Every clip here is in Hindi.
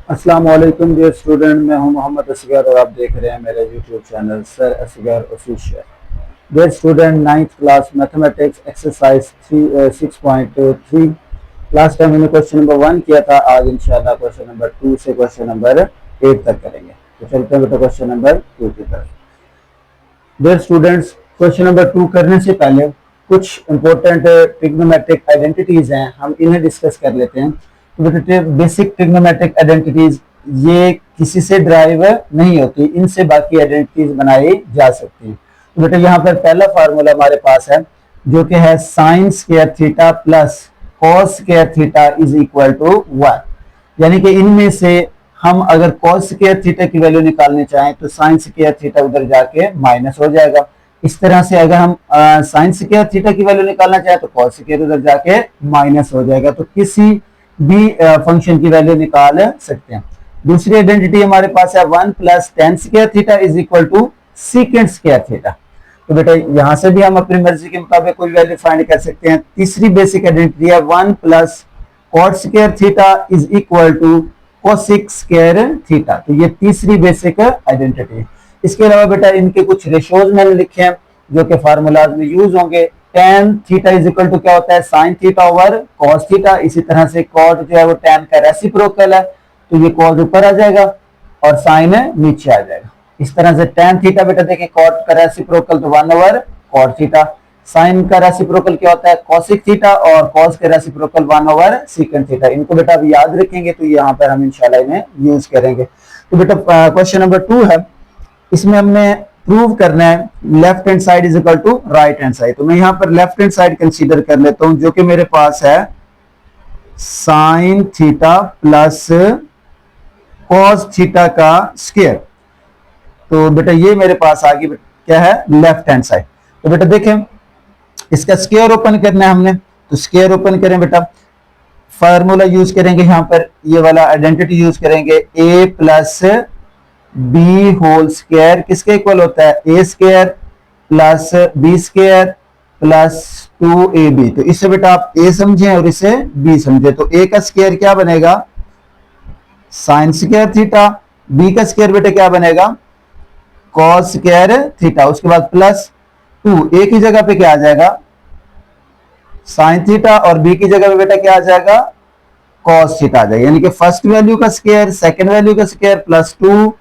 अस्सलाम वालेकुम डियर स्टूडेंट, मैं हूं मोहम्मद असगर और आप देख रहे हैं मेरा YouTube channel sir Asgar official. Dear student, ninth class mathematics exercise 6.3। Last time हमने क्वेश्चन नंबर 1 किया था। आज इंशाल्लाह क्वेश्चन नंबर 2 से क्वेश्चन नंबर 8 तक करेंगे। तो चलते हैं बेटा क्वेश्चन नंबर 2 की तरफ। डियर स्टूडेंट्स, क्वेश्चन नंबर 2 करने से पहले कुछ इंपॉर्टेंट ट्रिग्नोमेट्रिक आइडेंटिटीज हैं, हम इन्हें डिस्कस कर लेते हैं। बेसिक ट्रिग्नोमेट्रिक आइडेंटिटीज ये किसी से ड्राइव नहीं होती, इनसे बाकी आइडेंटिटीज बनाई जा सकती हैं। तो बेटा यहाँ पर पहला फार्मूला हमारे पास है जो कि है sine square theta plus cos square theta is equal to 1। यानी कि इनमें से हम अगर कॉस स्क्वायर थीटा की वैल्यू निकालनी चाहें तो साइन स्क्वायर थीटा उधर जाके माइनस हो जाएगा। इस तरह से अगर हम साइन स्क्वायर थीटा की वैल्यू निकालना चाहें तो कॉस स्क्वायर उधर जाके माइनस हो जाएगा। तो किसी भी फंक्शन की वैल्यू निकाल सकते हैं। दूसरी आइडेंटिटी हमारे पास है 1 plus tan square theta is equal to secant square theta. तो बेटा यहां से भी हम अपनी मर्जी के मुताबिक कोई वैल्यू फाइंड कर सकते हैं। तीसरी बेसिक आइडेंटिटी है 1 plus cot square theta is equal to cosec square theta. तो ये तीसरी बेसिक आइडेंटिटी है। इसके अलावा बेटा इनके कुछ रेशोज मैंने लिखे हैं जो कि फार्मूलाज में यूज होंगे। tan theta is equal to क्या होता है, sine theta over cos theta. इसी तरह से कॉट जो है वो tan का रेसिप्रोकल है, तो ये कॉस ऊपर आ जाएगा और साइन नीचे आ जाएगा। इस तरह से tan थीटा बेटा देखिए कॉट का रेसिप्रोकल तो 1 ओवर कॉट थीटा, साइन का रेसिप्रोकल क्या होता है कॉसिक थीटा और कॉस का रेसिप्रोकल 1 ओवर सीकेंट थीटा। इनको बेटा अब याद रखेंगे तो यहाँ पर हम इंशाल्लाह इन्हें यूज करेंगे। तो बेटा क्वेश्चन नंबर 2 है, इसमें हमने प्रूव करना है left hand side is equal to right hand side. तो मैं यहां पर लेफ्ट हैंड साइड कंसीडर कर लेता हूं जो कि मेरे पास है sine theta plus cos theta का स्क्वायर। तो बेटा ये मेरे पास आ गई क्या है लेफ्ट हैंड साइड। तो बेटा देखें इसका स्क्वायर ओपन करना है हमने, तो स्क्वायर ओपन करें बेटा, फार्मूला यूज करेंगे यहां पर ये वाला आइडेंटिटी यूज करेंगे a plus b whole square किसके इक्वल होता है a square plus b square plus 2ab। तो इससे बेटा आप a समझें और इसे b समझे। तो a का स्क्वायर क्या बनेगा साइन स्क्वायर थीटा, b का स्क्वायर बेटा क्या बनेगा कॉस स्क्वायर थीटा, उसके बाद प्लस 2 a की जगह पे क्या आ जाएगा साइन थीटा और b की जगह पे बेटा क्या आ जाएगा कॉस थीटा आ जाएगा। यानी कि फर्स्ट वैल्यू का स्क्वायर सेकंड वैल्यू का square plus 2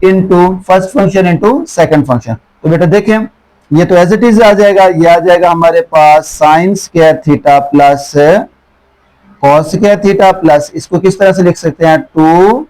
into first function into second function. तो बेटा देखें ये तो एज इट इज आ जाएगा, ये आ जाएगा हमारे पास sine square theta plus cos square theta plus इसको किस तरह से लिख सकते हैं 2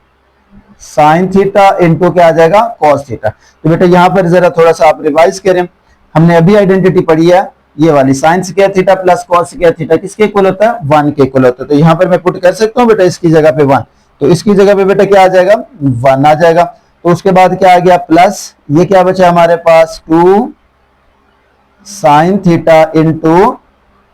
साइन थीटा इंटू क्या आ जाएगा कॉस थीटा। तो बेटा यहां पर जरा थोड़ा सा आप रिवाइज करें, हमने अभी आइडेंटिटी पढ़ी है ये वाली sign square theta plus cos square theta किसके इक्वल होता है 1 के इक्वल होता है। तो यहां पर मैं पुट कर सकता हूं बेटा इसकी जगह पे 1, तो इसकी जगह पे बेटा क्या आ जाएगा 1 आ जाएगा। तो उसके बाद क्या आ गया प्लस ये क्या बचा हमारे पास 2 sine theta into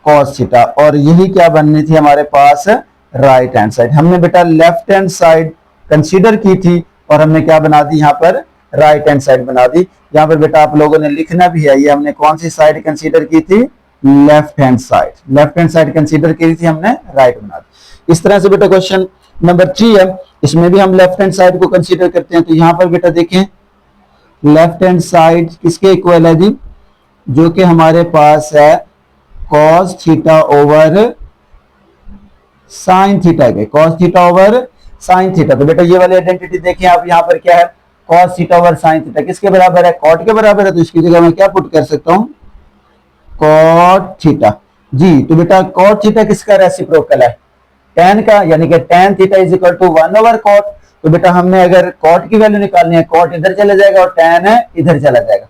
cos theta, और यही क्या बननी थी हमारे पास राइट हैंड साइड। हमने बेटा लेफ्ट हैंड साइड कंसीडर की थी और हमने क्या बना दी यहाँ पर राइट हैंड साइड बना दी। यहाँ पर बेटा आप लोगों ने लिखना भी है ये हमने कौन सी साइड कंसीडर की थी left hand side, left hand side consider की थी हमने राइट बना दी। इस तरह से बेटा क्वेश्चन नंबर 3 है, इसमें भी हम लेफ्ट हैंड साइड को कंसीडर करते हैं। तो यहां पर बेटा देखें लेफ्ट हैंड साइड किसके इक्वल है जी जो कि हमारे पास है cos theta over sine theta के, cos theta over sine theta. तो बेटा ये वाली आइडेंटिटी देखें आप यहाँ पर क्या है cos theta over sine theta किसके बराबर है कॉट के बराबर है। तो इसकी जगह मैं क्या पुट कर सकता हूं कॉट थीटा जी। तो बेटा कॉट थीटा किसका रेसिप्रोकल है tan का, यानी कि tan theta is equal to 1 over cot. तो बेटा हमने अगर कॉट की वैल्यू निकालनी है कॉट इधर चला जाएगा और tan है इधर चला जाएगा।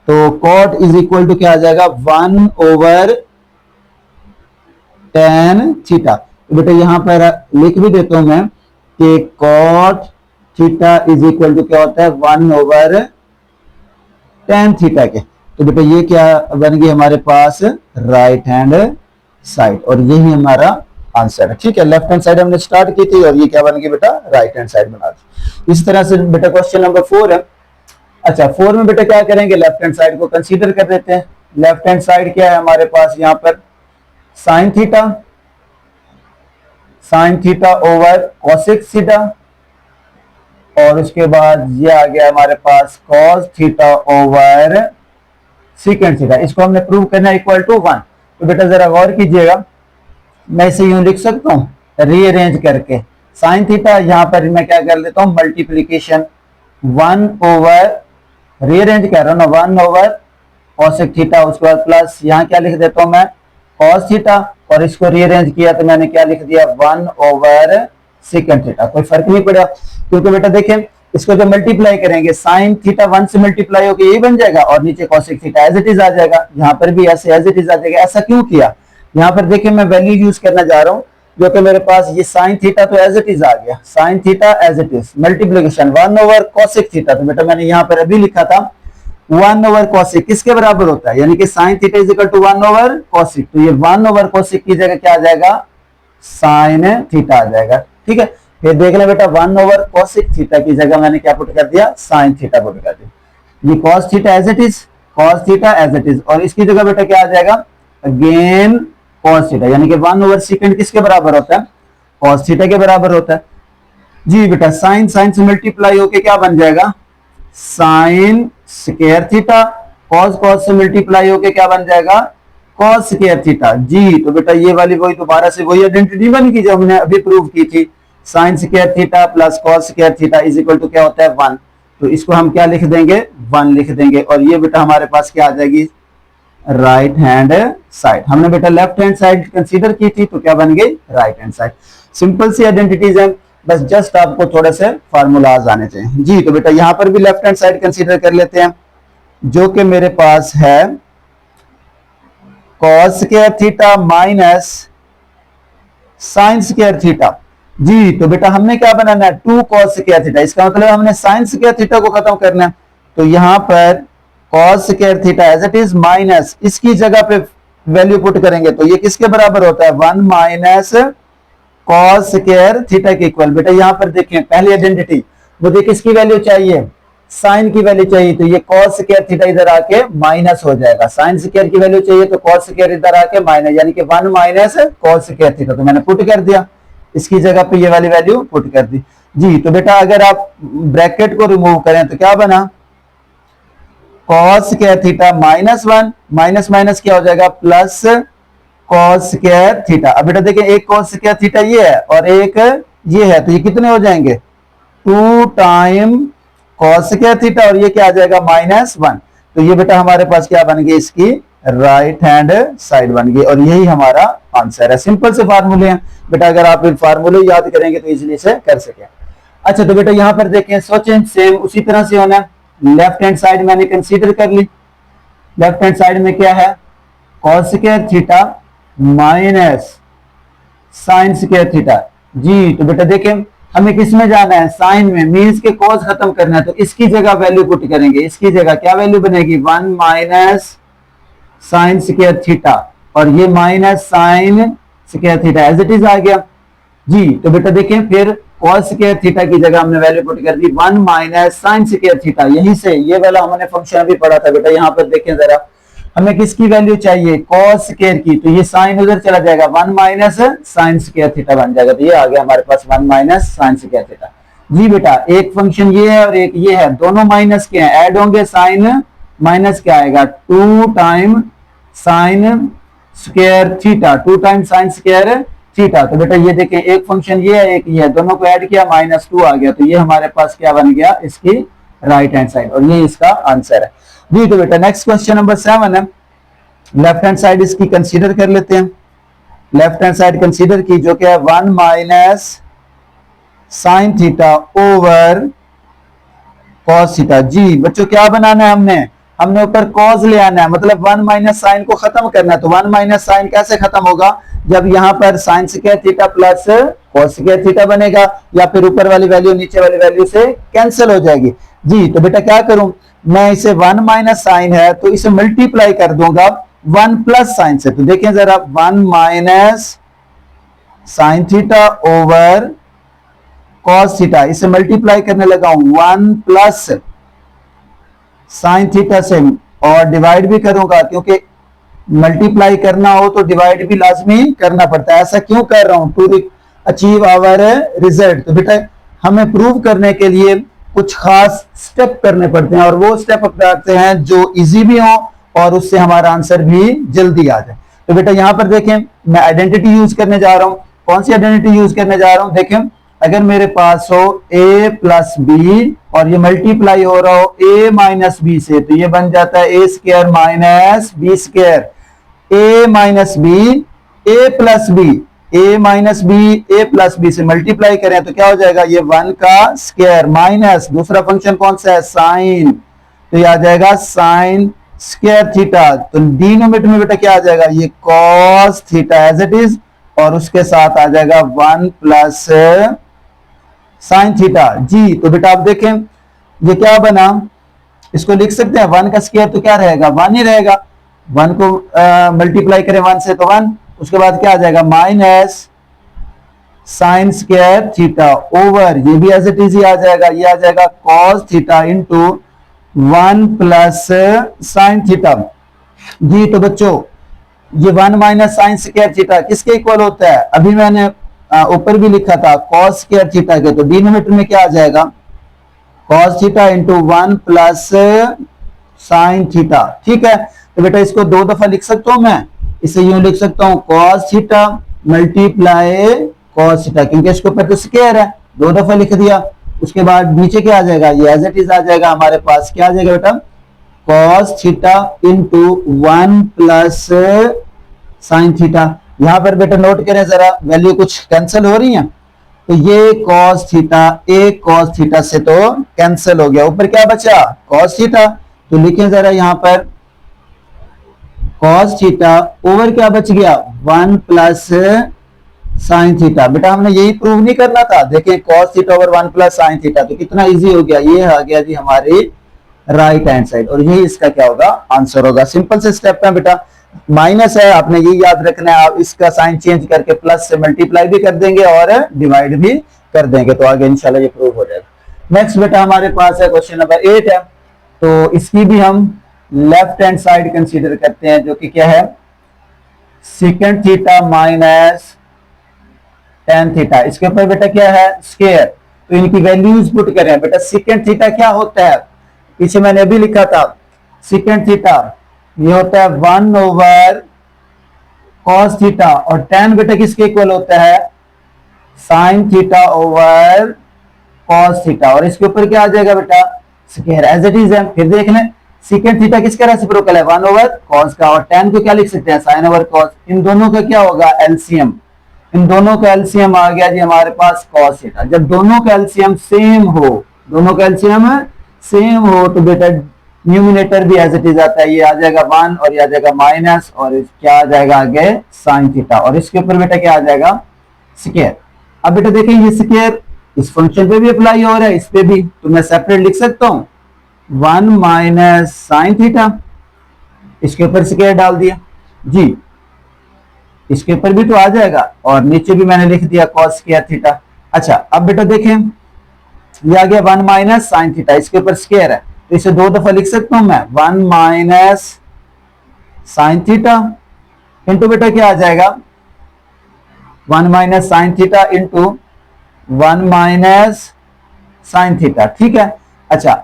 तो कॉट इज इक्वल टू क्या आ जाएगा 1 ओवर tan थीटा। तो बेटा यहां पर लिख भी देता हूं मैं कि cot theta is equal to क्या होता है 1 ओवर tan थीटा के। तो बेटा ये क्या बन गई हमारे पास राइट हैंड साइड और यही हमारा आंसर है। ठीक है, लेफ्ट हैंड साइड हमने स्टार्ट की थी और ये क्या बन गई बेटा राइट हैंड साइड बना दी। इस तरह से बेटा क्वेश्चन नंबर 4 है। अच्छा 4 में बेटा क्या करेंगे लेफ्ट हैंड साइड को कंसीडर कर देते हैं। लेफ्ट हैंड साइड क्या है हमारे पास यहाँ पर sign theta over cosec theta और उसके बाद ये आ गया हमारे पास cos theta over secant theta. इसको हमने प्रूव करना इक्वल टू 1। तो बेटा जरा गौर कीजिएगा, मैं इसे यूं लिख सकता हूं रीअरेंज करके। साइन थीटा यहां पर मैं क्या कर लेता हूं, मल्टीप्लीकेशन 1 ओवर, रीअरेंज कर रहा हूं ना, 1 ओवर कॉसेक थीटा, उसके बाद प्लस यहां क्या लिख देता हूं मैं कॉस थीटा, और इसको रीअरेंज किया तो मैंने क्या लिख दिया 1 ओवर सेकंड थीटा। कोई फर्क नहीं पड़ा, क्योंकि बेटा देखें इसको जब मल्टीप्लाई करेंगे साइन थीटा 1 से मल्टीप्लाई होकर यही बन जाएगा और नीचे cosec theta as it is आ जाएगा। यहाँ पर भी ऐसे एज इट इज आ जाएगा। ऐसा क्यों किया, यहाँ पर देखिए मैं वैल्यू यूज करना जा रहा हूँ, जो कि मेरे पास ये साइन थीटा तो एज इट इज आ गया, sine theta as it is multiplication 1 over cosec theta. तो बेटा मैंने यहाँ पर अभी लिखा था 1 ओवर कॉसेक किसके बराबर होता है, यानी कि sine theta is equal to 1 over cosec. तो ये 1 ओवर कॉसेक की जगह क्या आ जाएगा, साइन थीटा आ जाएगा। ठीक है, फिर देख ले बेटा 1 ओवर कॉसेक थीटा की जगह मैंने क्या पुट कर दिया, साइन थीटा पुट कर दिया। ये cos theta as it is, cos theta as it is, और इसकी जगह बेटा क्या आ जाएगा, अगेन कॉस थीटा, यानी कि 1 ओवर सेकंड किसके बराबर होता है, कॉस थीटा के बराबर होता है। जी बेटा साइन साइन से मल्टीप्लाई होके क्या बन जाएगा, sine square theta, cos cos से मल्टीप्लाई होके क्या बन जाएगा, कॉस स्क्वायर थीटा। जी तो बेटा ये वाली वही दोबारा से वही आइडेंटिटी बन गई जो हमने अभी प्रूव की थी, sine square theta plus cos square theta is equal to क्या होता है 1। तो इसको हम क्या लिख देंगे, 1 लिख देंगे, और ये बेटा हमारे पास क्या आ जाएगी, राइट हैंड साइड। हमने बेटा लेफ्ट हैंड साइड कंसीडर की थी तो क्या बन गई, राइट हैंड साइड। सिंपल सी आइडेंटिटीज है, बस जस्ट आपको थोड़े से फार्मूलाज आने चाहिए। जी तो बेटा यहां पर भी लेफ्ट हैंड साइड कंसीडर कर लेते हैं, जो कि मेरे पास है cos square theta minus sine square theta. जी तो बेटा हमने क्या बनाना है, 2 कॉस स्क्वायर थीटा, इसका मतलब हमने साइन स्क्वायर थीटा को खत्म करना है। तो यहां पर cos square theta as it is minus इसकी जगह पे वैल्यू पुट करेंगे तो ये किसके बराबर होता है, 1 माइनस कॉस स्क्वायर थीटा के इक्वल। बेटा यहां पर देखें पहली आइडेंटिटी, मुझे किसकी वैल्यू चाहिए, साइन की वैल्यू चाहिए, तो ये कॉस स्क्वायर थीटा इधर आके माइनस हो जाएगा। साइन स्क्वायर की वैल्यू चाहिए तो कॉस स्क्वायर इधर आके माइनस, यानी कि 1 माइनस कॉस स्क्वायर थीटा, तो मैंने पुट कर दिया, इसकी जगह पे ये वाली वैल्यू पुट कर दी। जी तो बेटा अगर आप ब्रैकेट को रिमूव करें तो क्या बना, cos square theta minus 1 minus minus क्या हो जाएगा, प्लस कॉस स्क्वायर थीटा। अब बेटा देखिए एक कॉस स्क्वायर थीटा ये है और एक ये है, तो ये कितने हो जाएंगे, 2 टाइम कॉस स्क्वायर थीटा, और ये क्या आ जाएगा -1। तो ये बेटा हमारे पास क्या बन गई, इसकी राइट हैंड साइड बन गई, और यही हमारा आंसर है। सिंपल से फार्मूले हैं बेटा, अगर आप इन फार्मूले याद करेंगे तो इजीली से कर सके। अच्छा तो बेटा यहां पर देखें, सोचें सेम उसी तरह से होना है। लेफ्ट हैंड साइड मैंने कंसीडर कर ली, लेफ्ट हैंड साइड में क्या है, cos square theta minus sine square theta. जी तो बेटा देखें हमें किस में जाना है, साइन में, मीन्स के कॉस खत्म करना है, तो इसकी जगह वैल्यू पुट करेंगे, इसकी जगह क्या वैल्यू बनेगी, 1 माइनस साइन स्क्वायर थीटा, और ये minus sine square theta as it is आ गया। जी तो बेटा देखें फिर कॉस स्क्वायर थीटा की जगह हमने वैल्यू पुट कर दी 1 माइनस साइन स्क्वायर थीटा। यहीं से ये वाला हमने फंक्शन अभी पढ़ा था बेटा, यहाँ पर देखें जरा, हमें किसकी वैल्यू चाहिए, कॉस स्क्वायर की, तो ये साइन उधर चला जाएगा, 1 माइनस साइन स्क्वायर थीटा बन जाएगा, तो ये आ गया हमारे पास 1 माइनस साइन स्क्वायर थीटा। जी बेटा एक फंक्शन ये है और एक ये है, दोनों माइनस के हैं, ऐड होंगे, साइन माइनस क्या आएगा, 2 time sign square theta, 2 time sign square theta. तो बेटा ये देखें एक फंक्शन ये है एक ये है, दोनों को ऐड किया -2 आ गया, तो ये हमारे पास क्या बन गया, इसकी राइट हैंड साइड, और ये इसका आंसर है। जी तो बेटा नेक्स्ट क्वेश्चन नंबर 7 है, लेफ्ट हैंड साइड इसकी कंसीडर कर लेते हैं। लेफ्ट हैंड साइड कंसीडर की जो कि है 1 minus sine theta over cos theta. जी बच्चों क्या बनाना है, हमने ऊपर कॉस ले आना है, मतलब 1 माइनस साइन को खत्म करना है। तो 1 माइनस साइन कैसे खत्म होगा, जब यहां पर sign square theta plus cos square theta बनेगा, या फिर ऊपर वाली वैल्यू नीचे वाली वैल्यू से कैंसिल हो जाएगी। जी तो बेटा क्या करूं, मैं इसे 1 माइनस साइन है तो इसे मल्टीप्लाई कर दूंगा 1 प्लस साइन से। तो देखें जरा, 1 minus sine theta over cos theta, इसे मल्टीप्लाई करने लगा हूं 1 प्लस साइन थीटा से, और डिवाइड भी करूंगा, क्योंकि मल्टीप्लाई करना हो तो डिवाइड भी लाजमी करना पड़ता है। ऐसा क्यों कर रहा हूं, टू अचीव आवर रिजल्ट। तो बेटा हमें प्रूव करने के लिए कुछ खास स्टेप करने पड़ते हैं और वो स्टेप अपनाते हैं जो इजी भी हो और उससे हमारा आंसर भी जल्दी आ जाए। तो बेटा यहाँ पर देखें, मैं आइडेंटिटी यूज करने जा रहा हूं। कौन सी आइडेंटिटी यूज करने जा रहा हूं? देखें, अगर मेरे पास हो a प्लस बी और ये मल्टीप्लाई हो रहा हो a माइनस बी से, तो ये बन जाता है a square minus b square. a minus b a plus b, a minus b a plus b से मल्टीप्लाई करें तो क्या हो जाएगा? ये 1 का स्क्वायर माइनस दूसरा फंक्शन कौन सा है? साइन। तो ये आ जाएगा साइन स्क्वायर थीटा। तो डिनोमिनेटर में बेटा क्या आ जाएगा? ये cos theta as it is, और उसके साथ आ जाएगा 1 प्लस साइन थीटा। जी तो बेटा आप देखें ये क्या बना, इसको लिख सकते हैं 1 का स्क्वायर तो क्या रहेगा? 1 ही रहेगा। 1 को मल्टीप्लाई करें 1 से तो 1, उसके बाद क्या आ जाएगा? Minus sine square theta over, ये भी एज इट इज ही आ जाएगा, ये आ जाएगा cos theta into 1 plus sine theta. जी तो बच्चों ये 1 माइनस साइन स्क्वायर थीटा किसके इक्वल होता है? अभी मैंने ऊपर भी लिखा था कॉस स्क्वायर थीटा के, तो डिनोमिनेटर में क्या आ जाएगा? Cos theta into 1 plus sine theta. ठीक है, तो बेटा इसको 2 दफा लिख सकता हूं मैं, इसे यूं लिख सकता हूं cos theta multiply cos theta, क्योंकि इसके ऊपर तो स्क्वायर है, 2 दफा लिख दिया। उसके बाद नीचे क्या आ जाएगा? ये एज इट इज आ जाएगा हमारे पास, क्या आ जाएगा बेटा? Cos theta into 1 plus sine theta. यहां पर बेटा नोट करें जरा, वैल्यू कुछ कैंसिल हो रही है, तो ये कॉस थीटा एक कॉस थीटा से तो कैंसिल हो गया, ऊपर क्या बचा? Cos theta. तो लिखें जरा यहां पर कॉस थीटा ओवर क्या बच गया? 1 प्लस साइन थीटा। बेटा हमने यही प्रूव नहीं करना था, देखें cos theta over 1 plus sine theta, तो कितना इजी हो गया, ये आ गया जी हमारी राइट हैंड साइड, और यही इसका क्या होगा? आंसर होगा। सिंपल से स्टेप है बेटा, माइनस है आपने ये याद रखना है, आप इसका साइन चेंज करके प्लस से मल्टीप्लाई भी कर देंगे और डिवाइड भी कर देंगे, तो आगे इंशाल्लाह ये प्रूव हो जाएगा। नेक्स्ट बेटा हमारे पास है क्वेश्चन नंबर 8 है, तो इसकी भी हम लेफ्ट हैंड साइड कंसीडर करते हैं, जो कि क्या है? Second theta minus tan theta. इसके ऊपर बेटा क्या है? स्क्वायर। तो इनकी वैल्यूज पुट करें बेटा। सेकेंड थीटा क्या होता है? पीछे मैंने अभी लिखा था, सेकेंड थीटा ये होता है 1 ओवर कॉस थीटा, और टेन बेटा किसके इक्वल होता है? Sine theta over cos theta, और इसके ऊपर क्या आ जाएगा बेटा? स्क्वायर एज इट इज है। फिर देख लें सेकेंड थीटा किसका रेसिप्रोकल है? 1 ओवर कॉस का, और टेन को क्या लिख सकते हैं? Sine over cos. इन दोनों का क्या होगा? एलसीएम। इन दोनों का एलसीएम आ गया जी हमारे पास कॉस थीटा। जब दोनों का एलसीएम सेम हो, दोनों का एलसीएम सेम हो, तो बेटा न्यूमिनेटर भी एज इट इज आता है, ये आ जाएगा 1 और ये आ जाएगा माइनस, और क्या आ जाएगा आगे? साइन थीटा, और इसके ऊपर बेटा क्या आ जाएगा? स्क्वायर। अब बेटा देखें ये स्क्वायर इस फंक्शन पे भी अप्लाई हो रहा है, इस पे भी, तो मैं सेपरेट लिख सकता हूं 1 माइनस साइन थीटा, इसके ऊपर स्क्वायर डाल दिया जी, इसके ऊपर भी तो आ जाएगा, और नीचे भी मैंने लिख दिया कॉस स्क्वायर थीटा। अच्छा अब बेटा देखें ये आ गया 1 माइनस साइन थीटा, इसके ऊपर स्क्वायर है, तो इसे 2 दफा लिख सकता हूं मैं 1 माइनस साइन थीटा इंटू बेटा क्या आ जाएगा? 1 minus sine theta into 1 minus sine theta. ठीक है, अच्छा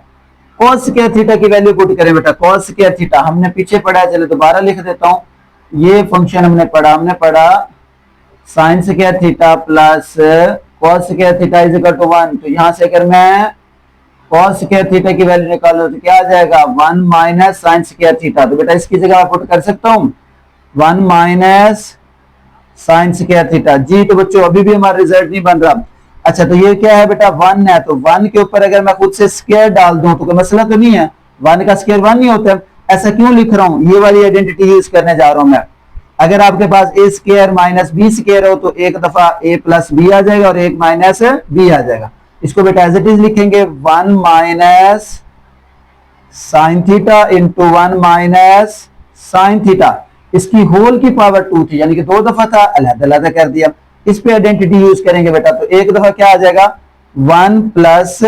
कॉस स्क्वायर थीटा की वैल्यू पुट करें बेटा। कॉस स्क्वायर थीटा हमने पीछे पढ़ा है, चलो दोबारा लिख देता हूं। ये फंक्शन हमने पढ़ा sine square theta plus cos square theta is equal to 1। तो यहां से अगर मैं कॉस स्क्वायर थीटा की वैल्यू निकालो तो क्या आ जाएगा? 1 माइनस साइन स्क्वायर थीटा। तो बेटा इसकी जगह पुट कर सकता हूं 1 माइनस साइन स्क्वायर थीटा। जी तो बच्चों अभी भी हमारा रिजल्ट नहीं बन रहा। अच्छा तो ये क्या है बेटा? 1 है, तो 1 के ऊपर अगर मैं खुद से स्क्वायर डाल दूं तो कोई मसला तो नहीं है, 1 का स्क्वायर 1 नहीं होता। ऐसा क्यों लिख रहा हूं? ये वाली आइडेंटिटी यूज करने जा रहा हूं मैं। अगर आपके पास ए स्क्वायर माइनस बी स्क्वायर हो तो एक दफा ए प्लस बी आ जाएगा और एक माइनस बी आ जाएगा। इसको बेटा एज इट इज लिखेंगे 1 minus sine theta into 1 minus sine theta. इसकी होल की पावर 2 थी, यानी कि 2 दफा था, अलग-अलग कर दिया। इस पे आइडेंटिटी यूज करेंगे बेटा, तो एक दफा क्या आ जाएगा? 1 प्लस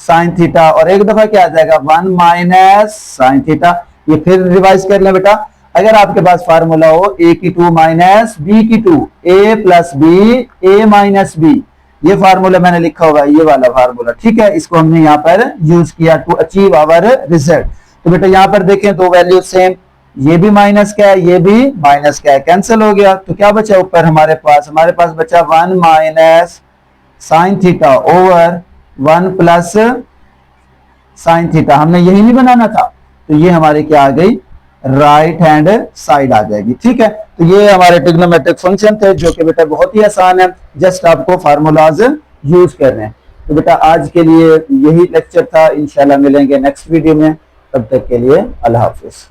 साइन थीटा, और एक दफा क्या आ जाएगा? 1 माइनस साइन थीटा। ये फिर रिवाइज कर लें बेटा। अगर आपके पास फार्मूला हो a की 2 माइनस b की 2, a plus b, a minus b, ये फार्मूला मैंने लिखा हुआ है, ये वाला फार्मूला, ठीक है। इसको हमने यहाँ पर यूज किया टू अचीव आवर रिजल्ट। तो बेटा यहाँ पर देखें दो वैल्यू सेम, ये भी माइनस का है, ये भी माइनस का है, कैंसिल हो गया। तो क्या बचा ऊपर हमारे पास बचा 1 minus sine theta over 1 plus sine theta. हमने यही नहीं बनाना था, तो ये हमारे क्या आ गई, राइट हैंड साइड आ जाएगी, ठीक है। तो ये हमारे ट्रिग्नोमेट्रिक फंक्शन थे जो कि बेटा बहुत ही आसान है, जस्ट आपको फार्मूलाज यूज करने हैं। तो बेटा आज के लिए यही लेक्चर था, इंशाल्लाह मिलेंगे नेक्स्ट वीडियो में, तब तक के लिए अल्लाह हाफिज।